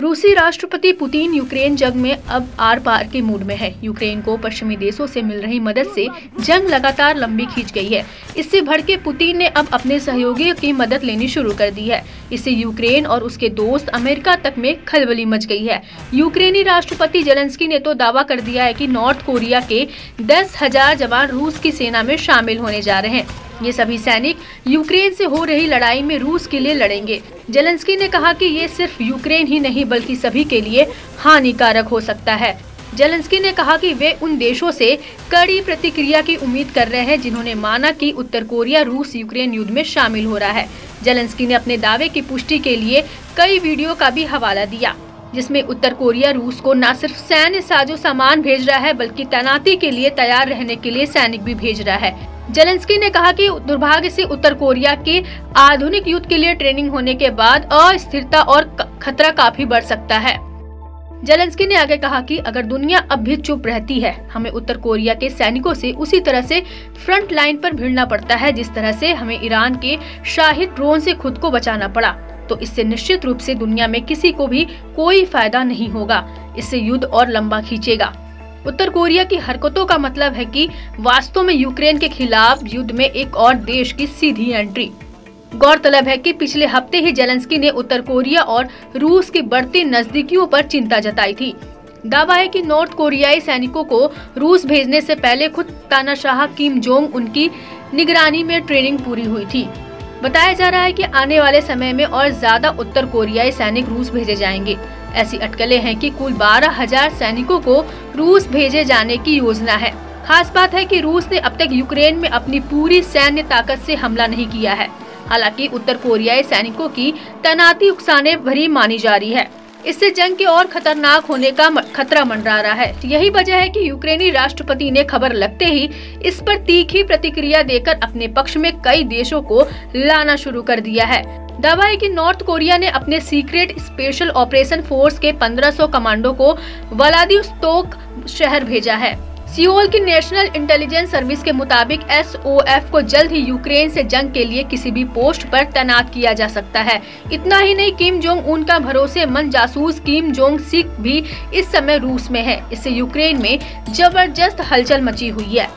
रूसी राष्ट्रपति Putin Ukraine जंग में अब आर पार के मूड में है। यूक्रेन को पश्चिमी देशों से मिल रही मदद से जंग लगातार लंबी खींच गई है। इससे भड़के पुतिन ने अब अपने सहयोगियों की मदद लेनी शुरू कर दी है। इससे यूक्रेन और उसके दोस्त अमेरिका तक में खलबली मच गई है। यूक्रेनी राष्ट्रपति जेलेंस्की ने तो दावा कर दिया है कि नॉर्थ कोरिया के 10,000 जवान रूस की सेना में शामिल होने जा रहे हैं। ये सभी सैनिक यूक्रेन से हो रही लड़ाई में रूस के लिए लड़ेंगे। जेलेंस्की ने कहा कि ये सिर्फ यूक्रेन ही नहीं बल्कि सभी के लिए हानिकारक हो सकता है। जेलेंस्की ने कहा कि वे उन देशों से कड़ी प्रतिक्रिया की उम्मीद कर रहे हैं जिन्होंने माना कि उत्तर कोरिया रूस यूक्रेन युद्ध में शामिल हो रहा है। जेलेंस्की ने अपने दावे की पुष्टि के लिए कई वीडियो का भी हवाला दिया, जिसमें उत्तर कोरिया रूस को न सिर्फ सैन्य साजो सामान भेज रहा है बल्कि तैनाती के लिए तैयार रहने के लिए सैनिक भी भेज रहा है। जेलेंस्की ने कहा कि दुर्भाग्य से उत्तर कोरिया के आधुनिक युद्ध के लिए ट्रेनिंग होने के बाद अस्थिरता और खतरा काफी बढ़ सकता है। जेलेंस्की ने आगे कहा कि अगर दुनिया अब भी चुप रहती है, हमें उत्तर कोरिया के सैनिकों से उसी तरह से फ्रंट लाइन पर भिड़ना पड़ता है जिस तरह से हमें ईरान के शाहिद ड्रोन से खुद को बचाना पड़ा। तो इससे निश्चित रूप से दुनिया में किसी को भी कोई फायदा नहीं होगा। इससे युद्ध और लंबा खींचेगा। उत्तर कोरिया की हरकतों का मतलब है कि वास्तव में यूक्रेन के खिलाफ युद्ध में एक और देश की सीधी एंट्री। गौरतलब है कि पिछले हफ्ते ही जेलेंस्की ने उत्तर कोरिया और रूस की बढ़ती नजदीकियों पर चिंता जताई थी। दावा है कि नॉर्थ कोरियाई सैनिकों को रूस भेजने से पहले खुद तानाशाह किम जोंग उनकी निगरानी में ट्रेनिंग पूरी हुई थी। बताया जा रहा है कि आने वाले समय में और ज्यादा उत्तर कोरियाई सैनिक रूस भेजे जाएंगे। ऐसी अटकलें हैं कि कुल 12,000 सैनिकों को रूस भेजे जाने की योजना है। खास बात है कि रूस ने अब तक यूक्रेन में अपनी पूरी सैन्य ताकत से हमला नहीं किया है। हालांकि उत्तर कोरियाई सैनिकों की तैनाती उकसाने भरी मानी जा रही है। इससे जंग के और खतरनाक होने का खतरा मंडरा रहा है। यही वजह है कि यूक्रेनी राष्ट्रपति ने खबर लगते ही इस पर तीखी प्रतिक्रिया देकर अपने पक्ष में कई देशों को लाना शुरू कर दिया है। दावा है कि नॉर्थ कोरिया ने अपने सीक्रेट स्पेशल ऑपरेशन फोर्स के 1500 कमांडो को व्लादिवोस्तोक शहर भेजा है। सियोल की नेशनल इंटेलिजेंस सर्विस के मुताबिक SOF को जल्द ही यूक्रेन से जंग के लिए किसी भी पोस्ट पर तैनात किया जा सकता है। इतना ही नहीं, किम जोंग उन का भरोसेमंद जासूस किम जोंग सिक भी इस समय रूस में है। इससे यूक्रेन में जबरदस्त हलचल मची हुई है।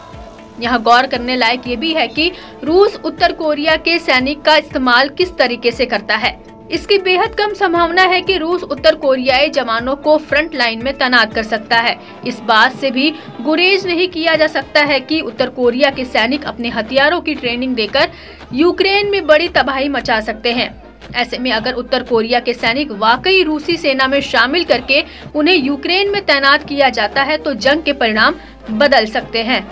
यहाँ गौर करने लायक ये भी है कि रूस उत्तर कोरिया के सैनिक का इस्तेमाल किस तरीके से करता है। इसकी बेहद कम संभावना है कि रूस उत्तर कोरियाई जवानों को फ्रंट लाइन में तैनात कर सकता है। इस बात से भी गुरेज नहीं किया जा सकता है कि उत्तर कोरिया के सैनिक अपने हथियारों की ट्रेनिंग देकर यूक्रेन में बड़ी तबाही मचा सकते हैं। ऐसे में अगर उत्तर कोरिया के सैनिक वाकई रूसी सेना में शामिल करके उन्हें यूक्रेन में तैनात किया जाता है तो जंग के परिणाम बदल सकते हैं।